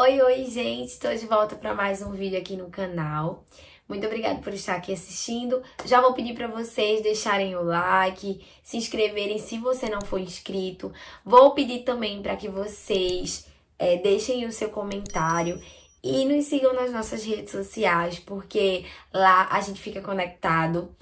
Oi, gente! Estou de volta para mais um vídeo aqui no canal. Muito obrigada por estar aqui assistindo. Já vou pedir para vocês deixarem o like, se inscreverem se você não for inscrito. Vou pedir também para que vocês deixem o seu comentário e nos sigam nas nossas redes sociais, porque lá a gente fica conectado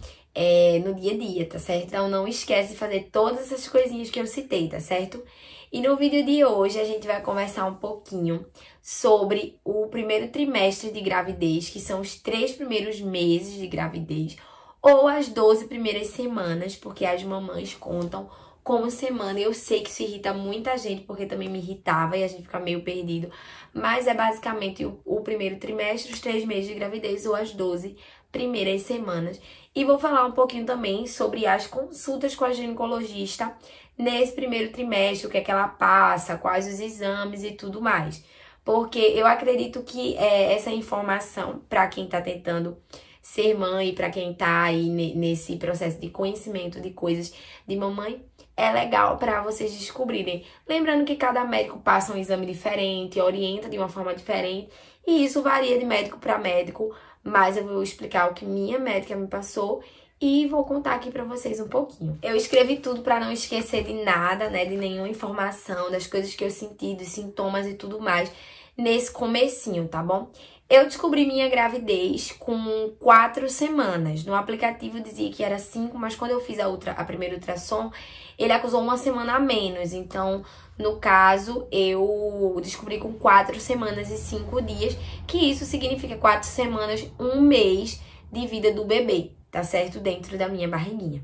no dia a dia, tá certo? Então não esquece de fazer todas essas coisinhas que eu citei, tá certo? E no vídeo de hoje a gente vai conversar um pouquinho sobre o primeiro trimestre de gravidez, que são os 3 primeiros meses de gravidez, ou as 12 primeiras semanas, porque as mamães contam como semana. Eu sei que isso irrita muita gente, porque também me irritava e a gente fica meio perdido, mas é basicamente o primeiro trimestre, os 3 meses de gravidez, ou as 12 primeiras semanas. E vou falar um pouquinho também sobre as consultas com a ginecologista nesse primeiro trimestre, o que é que ela passa, quais os exames e tudo mais. Porque eu acredito que essa informação, para quem tá tentando ser mãe, para quem tá aí nesse processo de conhecimento de coisas de mamãe, é legal para vocês descobrirem. Lembrando que cada médico passa um exame diferente, orienta de uma forma diferente, e isso varia de médico para médico, mas eu vou explicar o que minha médica me passou e vou contar aqui pra vocês um pouquinho. Eu escrevi tudo pra não esquecer de nada, né, de nenhuma informação, das coisas que eu senti, dos sintomas e tudo mais, nesse comecinho, tá bom? Eu descobri minha gravidez com 4 semanas. No aplicativo dizia que era 5, mas quando eu fiz a primeira ultrassom, ele acusou 1 semana a menos. Então, no caso, eu descobri com 4 semanas e 5 dias, que isso significa 4 semanas, 1 mês de vida do bebê, tá certo? Dentro da minha barriguinha.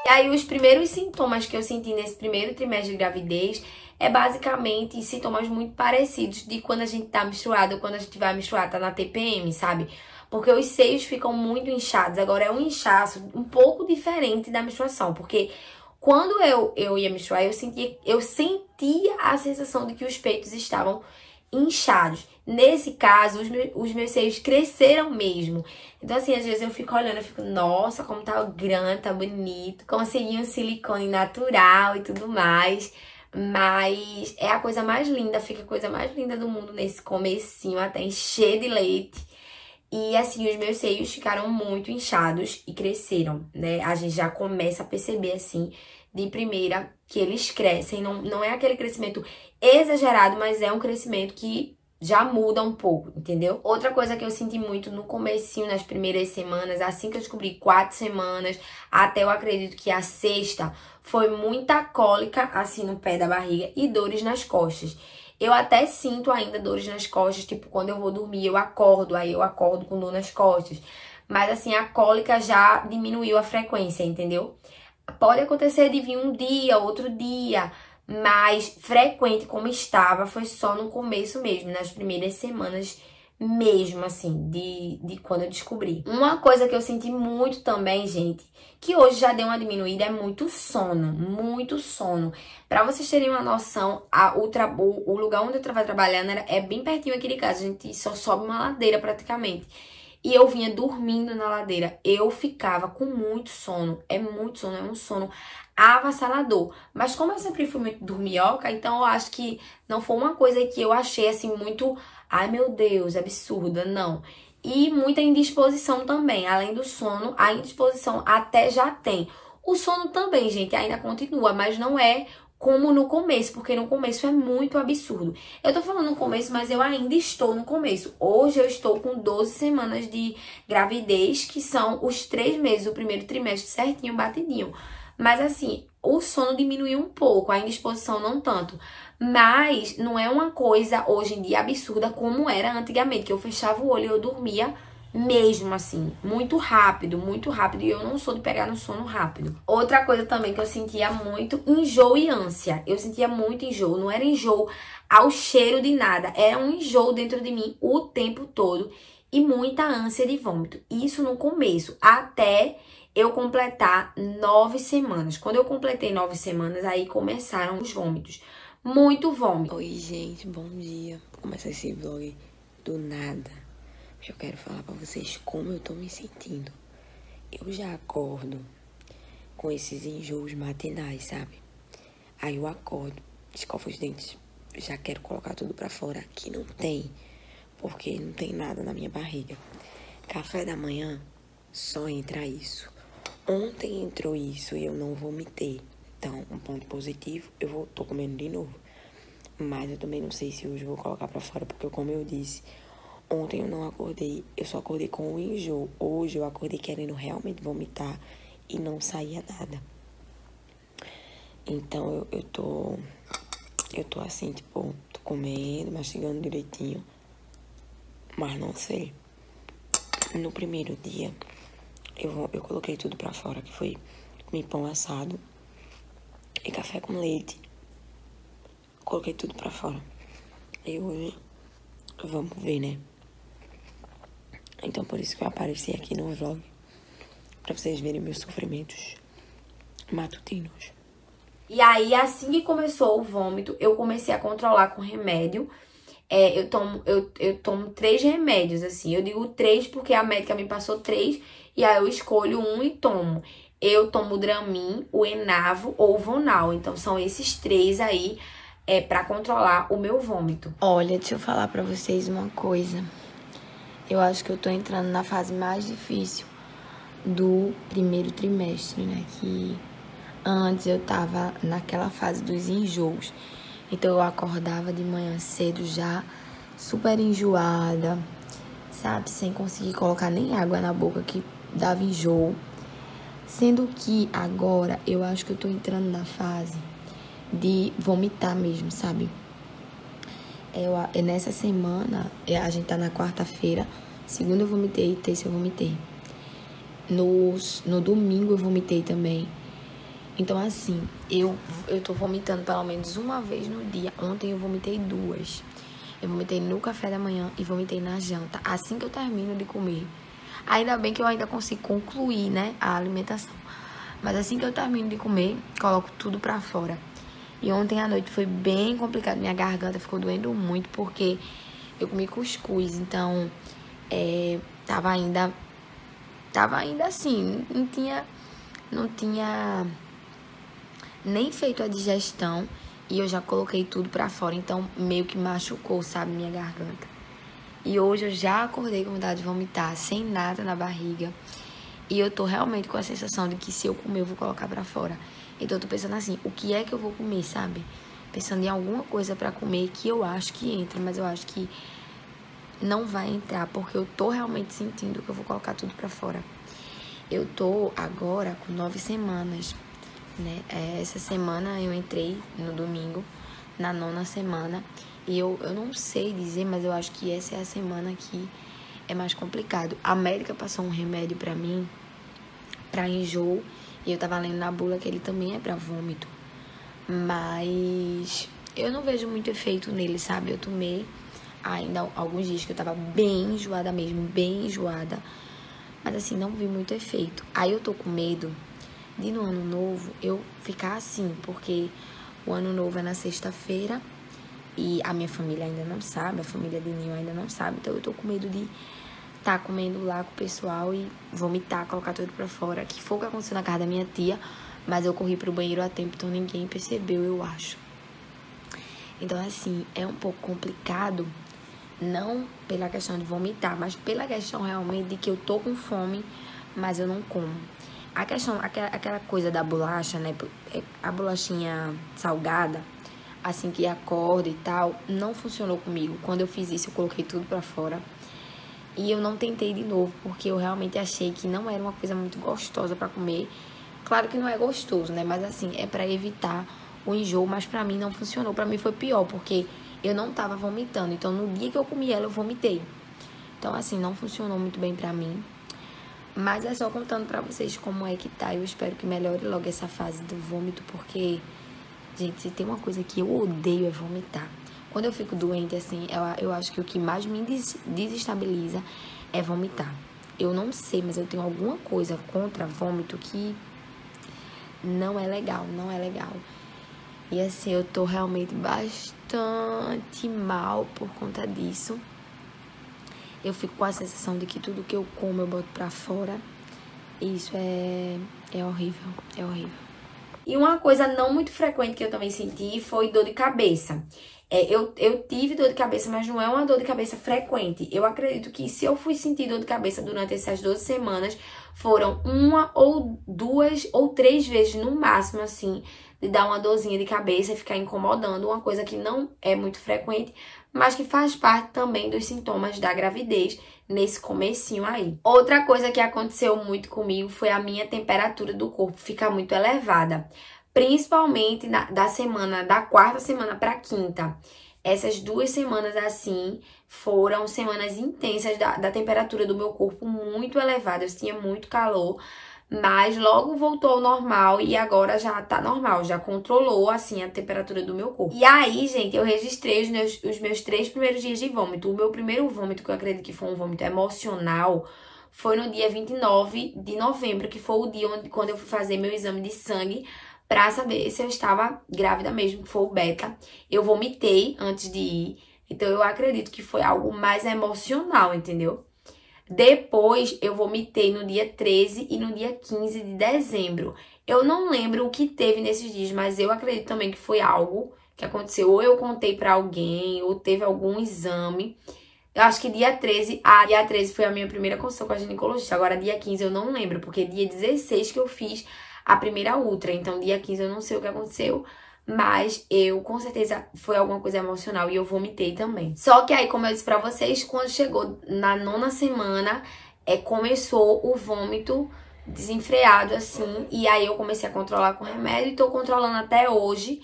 E aí, os primeiros sintomas que eu senti nesse primeiro trimestre de gravidez é basicamente sintomas muito parecidos de quando a gente tá menstruada, ou quando a gente vai menstruar, tá na TPM, sabe? Porque os seios ficam muito inchados. Agora, é um inchaço um pouco diferente da menstruação, porque quando eu ia menstruar, eu sentia a sensação de que os peitos estavam inchados. Nesse caso, os meus seios cresceram mesmo. Então, assim, às vezes eu fico olhando, eu fico, nossa, como tá grande, tá bonito. Consegui um silicone natural e tudo mais. Mas é a coisa mais linda, fica a coisa mais linda do mundo nesse comecinho, até encher de leite. E assim, os meus seios ficaram muito inchados e cresceram, né? A gente já começa a perceber, assim, de primeira, que eles crescem. Não é aquele crescimento exagerado, mas é um crescimento que já muda um pouco, entendeu? Outra coisa que eu senti muito no comecinho, nas primeiras semanas, assim que eu descobri 4 semanas, até eu acredito que a 6ª, foi muita cólica, assim, no pé da barriga e dores nas costas. Eu até sinto ainda dores nas costas, tipo, quando eu vou dormir, aí eu acordo com dor nas costas. Mas, assim, a cólica já diminuiu a frequência, entendeu? Pode acontecer de vir um dia, outro dia, mas frequente como estava foi só no começo mesmo, nas primeiras semanas mesmo, assim, de quando eu descobri. Uma coisa que eu senti muito também, gente, que hoje já deu uma diminuída, é muito sono, muito sono. Pra vocês terem uma noção, o lugar onde eu tava trabalhando é bem pertinho aqui de casa, a gente só sobe uma ladeira praticamente. E eu vinha dormindo na ladeira, eu ficava com muito sono, é um sono avassalador. Mas como eu sempre fui muito dorminhoca, então eu acho que não foi uma coisa que eu achei assim muito, ai meu Deus, absurda, não. E muita indisposição também, além do sono, a indisposição até já tem. O sono também, gente, ainda continua, mas não é como no começo, porque no começo é muito absurdo. Eu tô falando no começo, mas eu ainda estou no começo. Hoje eu estou com 12 semanas de gravidez, que são os 3 meses, o primeiro trimestre certinho, batidinho. Mas assim, o sono diminuiu um pouco, a indisposição não tanto. Mas não é uma coisa hoje em dia absurda como era antigamente, que eu fechava o olho e eu dormia mesmo assim, muito rápido, e eu não sou de pegar no sono rápido. Outra coisa também que eu sentia muito, enjoo e ânsia. Eu sentia muito enjoo, não era enjoo ao cheiro de nada, era um enjoo dentro de mim o tempo todo e muita ânsia de vômito. Isso no começo, até eu completar 9 semanas. Quando eu completei 9 semanas, aí começaram os vômitos. Muito vômito. Oi, gente, bom dia. Vou começar esse vlog do nada. Eu quero falar pra vocês como eu tô me sentindo. Eu já acordo com esses enjoos matinais, sabe? Aí eu acordo escovo os dentes, já quero colocar tudo pra fora. Que não tem, porque não tem nada na minha barriga. Café da manhã, só entra isso. Ontem entrou isso e eu não vomitei. Então, um ponto positivo, tô comendo de novo. Mas eu também não sei se hoje eu vou colocar pra fora, porque como eu disse, ontem eu não acordei, eu só acordei com o enjoo. Hoje eu acordei querendo realmente vomitar e não saía nada. Então eu tô assim, tipo, tô comendo, mastigando direitinho, mas não sei. No primeiro dia, eu coloquei tudo pra fora, que foi comi pão assado e café com leite. Coloquei tudo pra fora. E hoje, vamos ver, né? Então por isso que eu apareci aqui no vlog, pra vocês verem meus sofrimentos matutinos. E aí, assim que começou o vômito, eu comecei a controlar com remédio. Eu tomo 3 remédios, assim. Eu digo 3 porque a médica me passou 3 e aí eu escolho um e tomo. Eu tomo o Dramin, o Enavo ou o Vonal. Então, são esses 3 aí pra controlar o meu vômito. Olha, deixa eu falar pra vocês uma coisa. Eu acho que eu tô entrando na fase mais difícil do primeiro trimestre, né? Que antes eu tava naquela fase dos enjoos. Então eu acordava de manhã cedo já super enjoada, sabe? Sem conseguir colocar nem água na boca, que dava enjoo. Sendo que agora eu acho que eu tô entrando na fase de vomitar mesmo, sabe? Nessa semana, a gente tá na quarta-feira, segunda eu vomitei, terça eu vomitei. No domingo eu vomitei também. Então, assim, eu tô vomitando pelo menos uma vez no dia. Ontem eu vomitei 2. Eu vomitei no café da manhã e vomitei na janta, assim que eu termino de comer. Ainda bem que eu ainda consigo concluir, né, a alimentação. Mas assim que eu termino de comer, coloco tudo pra fora. E ontem à noite foi bem complicado. Minha garganta ficou doendo muito porque eu comi cuscuz. Então, tava ainda assim, não tinha nem feito a digestão e eu já coloquei tudo pra fora, então meio que machucou, sabe, minha garganta. E hoje eu já acordei com vontade de vomitar, sem nada na barriga. E eu tô realmente com a sensação de que se eu comer, eu vou colocar pra fora. Então eu tô pensando assim, o que é que eu vou comer, sabe? Pensando em alguma coisa pra comer que eu acho que entra, mas eu acho que não vai entrar, porque eu tô realmente sentindo que eu vou colocar tudo pra fora. Eu tô agora com 9 semanas, né? Essa semana eu entrei no domingo, na 9ª semana, e eu não sei dizer, mas eu acho que essa é a semana que é mais complicado. A médica passou um remédio pra mim, pra enjoo, e eu tava lendo na bula que ele também é pra vômito, mas eu não vejo muito efeito nele, sabe? Eu tomei ainda alguns dias que eu tava bem enjoada mesmo, bem enjoada, mas assim, não vi muito efeito. Aí eu tô com medo de no ano novo eu ficar assim, porque o ano novo é na sexta-feira e a minha família ainda não sabe, a família de Ninho ainda não sabe, então eu tô com medo de tá comendo lá com o pessoal e vomitar, colocar tudo pra fora, que foi o que aconteceu na casa da minha tia, mas eu corri pro banheiro a tempo, então ninguém percebeu, eu acho. Então, assim, é um pouco complicado, não pela questão de vomitar, mas pela questão realmente de que eu tô com fome, mas eu não como. A questão, aquela coisa da bolacha, né, a bolachinha salgada, assim que acorda e tal, não funcionou comigo. Quando eu fiz isso, eu coloquei tudo pra fora. E eu não tentei de novo, porque eu realmente achei que não era uma coisa muito gostosa pra comer. Claro que não é gostoso, né? Mas assim, é pra evitar o enjoo, mas pra mim não funcionou. Pra mim foi pior, porque eu não tava vomitando. Então, no dia que eu comi ela, eu vomitei. Então, assim, não funcionou muito bem pra mim. Mas é só contando pra vocês como é que tá. Eu espero que melhore logo essa fase do vômito, porque, gente, se tem uma coisa que eu odeio é vomitar. Quando eu fico doente, assim, eu acho que o que mais me desestabiliza é vomitar. Eu não sei, mas eu tenho alguma coisa contra vômito que não é legal, não é legal. E assim, eu tô realmente bastante mal por conta disso. Eu fico com a sensação de que tudo que eu como eu boto pra fora. E isso é horrível, é horrível. E uma coisa não muito frequente que eu também senti foi dor de cabeça. Eu tive dor de cabeça, mas não é uma dor de cabeça frequente. Eu acredito que se eu fui sentir dor de cabeça durante essas 12 semanas, foram uma ou duas ou três vezes no máximo, assim, de dar uma dorzinha de cabeça e ficar incomodando, uma coisa que não é muito frequente, mas que faz parte também dos sintomas da gravidez nesse comecinho aí. Outra coisa que aconteceu muito comigo foi a minha temperatura do corpo ficar muito elevada. Principalmente da quarta semana para quinta. Essas 2 semanas assim foram semanas intensas da temperatura do meu corpo muito elevada. Eu tinha muito calor, mas logo voltou ao normal e agora já tá normal, já controlou assim a temperatura do meu corpo. E aí, gente, eu registrei os meus 3 primeiros dias de vômito. O meu primeiro vômito, que eu acredito que foi um vômito emocional, foi no dia 29 de novembro, que foi o dia quando eu fui fazer meu exame de sangue pra saber se eu estava grávida mesmo, que foi o beta. Eu vomitei antes de ir, então eu acredito que foi algo mais emocional, entendeu? Depois eu vomitei no dia 13 e no dia 15 de dezembro. Eu não lembro o que teve nesses dias, mas eu acredito também que foi algo que aconteceu. Ou eu contei pra alguém, ou teve algum exame. Eu acho que dia 13 foi a minha primeira consulta com a ginecologista. Agora dia 15 eu não lembro, porque dia 16 que eu fiz a primeira ultra. Então dia 15 eu não sei o que aconteceu, mas eu com certeza foi alguma coisa emocional e eu vomitei também. Só que aí, como eu disse pra vocês, quando chegou na 9ª semana, começou o vômito desenfreado assim, e aí eu comecei a controlar com remédio e tô controlando até hoje.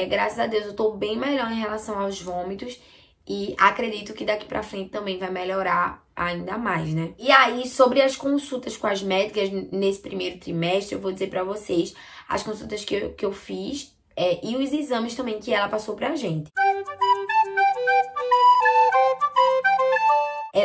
Graças a Deus eu tô bem melhor em relação aos vômitos. E acredito que daqui pra frente também vai melhorar ainda mais, né? E aí, sobre as consultas com as médicas nesse primeiro trimestre, eu vou dizer pra vocês as consultas que eu fiz e os exames também que ela passou pra gente.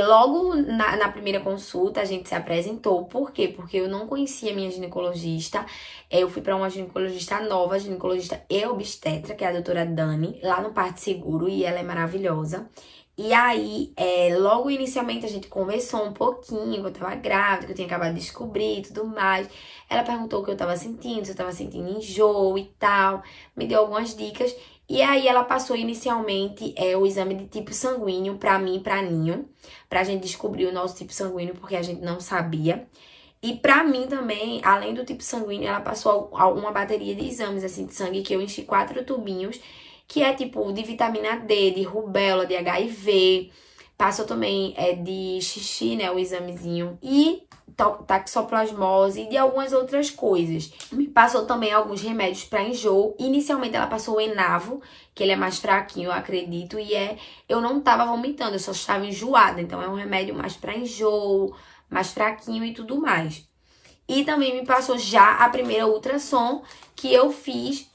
Logo na primeira consulta, a gente se apresentou. Por quê? Porque eu não conhecia a minha ginecologista. Eu fui pra uma ginecologista nova, ginecologista e obstetra, que é a doutora Dani, lá no Porto Seguro, e ela é maravilhosa. E aí, logo inicialmente a gente conversou um pouquinho, que eu tava grávida, que eu tinha acabado de descobrir e tudo mais. Ela perguntou o que eu tava sentindo, se eu tava sentindo enjoo e tal, me deu algumas dicas. E aí ela passou inicialmente o exame de tipo sanguíneo pra mim e pra Ninho, pra gente descobrir o nosso tipo sanguíneo, porque a gente não sabia. E pra mim também, além do tipo sanguíneo, ela passou uma bateria de exames assim de sangue, que eu enchi 4 tubinhos, que é tipo de vitamina D, de rubéola, de HIV. Passou também de xixi, né, o examezinho. E toxoplasmose e de algumas outras coisas. Me passou também alguns remédios para enjoo. Inicialmente ela passou o Enavo, que ele é mais fraquinho, eu acredito, e eu não tava vomitando, eu só estava enjoada. Então é um remédio mais para enjoo, mais fraquinho e tudo mais. E também me passou já a primeira ultrassom, que eu fiz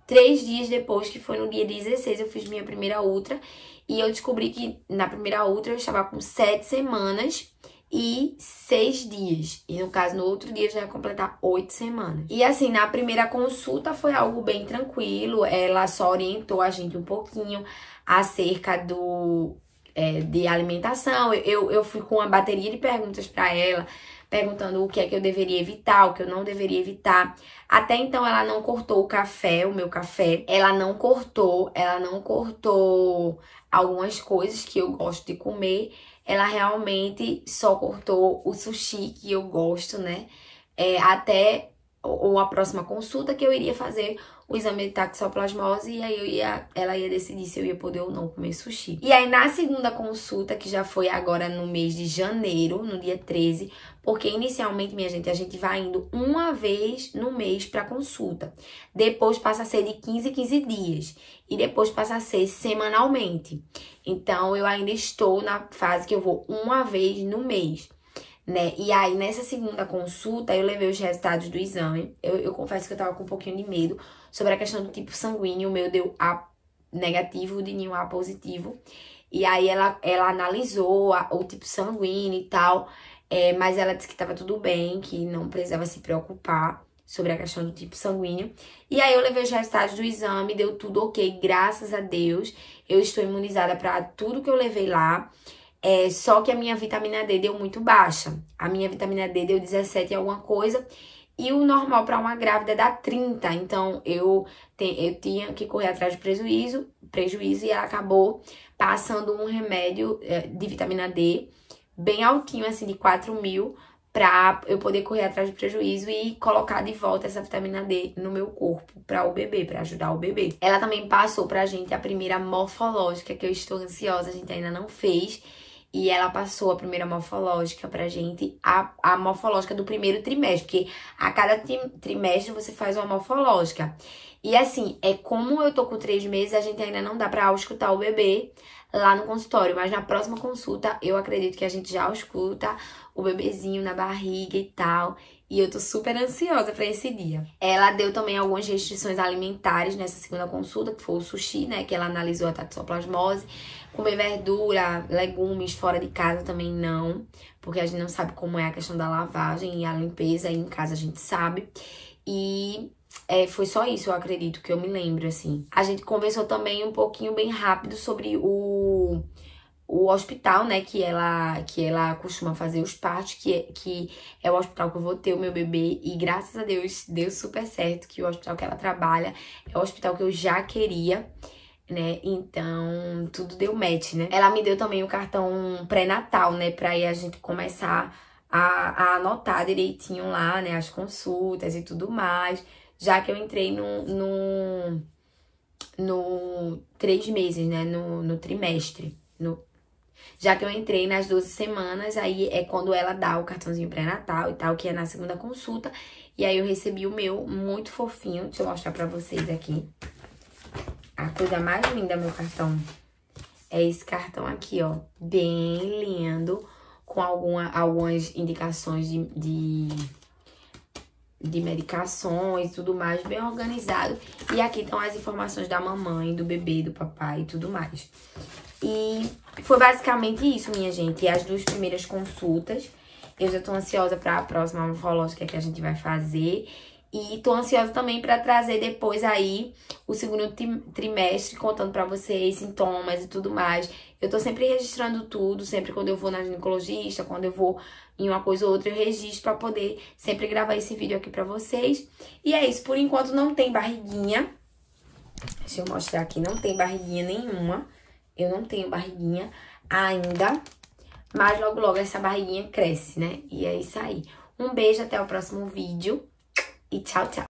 3 dias depois, que foi no dia 16, eu fiz minha primeira ultra. E eu descobri que na primeira ultra eu estava com 7 semanas e 6 dias. E no caso, no outro dia já ia completar 8 semanas. E assim, na primeira consulta foi algo bem tranquilo. Ela só orientou a gente um pouquinho acerca de alimentação. Eu fui com uma bateria de perguntas para ela, perguntando o que é que eu deveria evitar, o que eu não deveria evitar. Até então ela não cortou o café, o meu café. Ela não cortou algumas coisas que eu gosto de comer. Ela realmente só cortou o sushi, que eu gosto, né? Até a próxima consulta, que eu iria fazer o exame de toxoplasmose, e aí ela ia decidir se eu ia poder ou não comer sushi. E aí na segunda consulta, que já foi agora no mês de janeiro, no dia 13, porque inicialmente, minha gente, a gente vai indo uma vez no mês pra consulta. Depois passa a ser de 15 em 15 dias. E depois passa a ser semanalmente. Então eu ainda estou na fase que eu vou uma vez no mês, né? E aí nessa segunda consulta eu levei os resultados do exame. Eu confesso que eu tava com um pouquinho de medo sobre a questão do tipo sanguíneo. O meu deu A negativo, o de Ninho A positivo. E aí ela analisou o tipo sanguíneo e tal, mas ela disse que tava tudo bem, que não precisava se preocupar sobre a questão do tipo sanguíneo. E aí eu levei os resultados do exame, deu tudo ok, graças a Deus. Eu estou imunizada para tudo que eu levei lá. Só que a minha vitamina D deu muito baixa. A minha vitamina D deu 17 e alguma coisa. E o normal para uma grávida é dar 30. Então, eu tinha que correr atrás de prejuízo e ela acabou passando um remédio de vitamina D bem altinho, assim, de 4.000, pra eu poder correr atrás de prejuízo e colocar de volta essa vitamina D no meu corpo para o bebê, para ajudar o bebê. Ela também passou pra gente a primeira morfológica, que eu estou ansiosa, a gente ainda não fez. E ela passou a primeira morfológica pra gente, a morfológica do primeiro trimestre, porque a cada trimestre você faz uma morfológica. E assim, como eu tô com 3 meses, a gente ainda não dá pra auscultar o bebê lá no consultório, mas na próxima consulta eu acredito que a gente já ausculta o bebezinho na barriga e tal. E eu tô super ansiosa pra esse dia. Ela deu também algumas restrições alimentares nessa segunda consulta, que foi o sushi, né? Que ela analisou a toxoplasmose. Comer verdura, legumes fora de casa também não, porque a gente não sabe como é a questão da lavagem e a limpeza, e em casa a gente sabe. E foi só isso, eu acredito, que eu me lembro, assim. A gente conversou também um pouquinho bem rápido sobre o hospital, né, que ela costuma fazer os partos, que é o hospital que eu vou ter o meu bebê, e graças a Deus deu super certo, que o hospital que ela trabalha é o hospital que eu já queria, né, então tudo deu match, né. Ela me deu também o cartão pré-natal, né, pra aí a gente começar a anotar direitinho lá, né, as consultas e tudo mais, já que eu entrei no 3 meses, né, no trimestre, já que eu entrei nas 12 semanas, aí é quando ela dá o cartãozinho pré-natal e tal, que é na segunda consulta. E aí eu recebi o meu, muito fofinho. Deixa eu mostrar pra vocês aqui. A coisa mais linda, meu cartão, é esse cartão aqui, ó. Bem lindo, com algumas indicações de medicações e tudo mais, bem organizado. E aqui estão as informações da mamãe, do bebê, do papai e tudo mais. E foi basicamente isso, minha gente. E as 2 primeiras consultas. Eu já tô ansiosa pra próxima morfológica que a gente vai fazer. E tô ansiosa também pra trazer depois aí o segundo trimestre, contando pra vocês sintomas e tudo mais. Eu tô sempre registrando tudo, sempre quando eu vou na ginecologista, quando eu vou em uma coisa ou outra, eu registro pra poder sempre gravar esse vídeo aqui pra vocês. E é isso, por enquanto não tem barriguinha. Deixa eu mostrar aqui, não tem barriguinha nenhuma. Eu não tenho barriguinha ainda, mas logo logo essa barriguinha cresce, né? E é isso aí. Um beijo, até o próximo vídeo e tchau, tchau.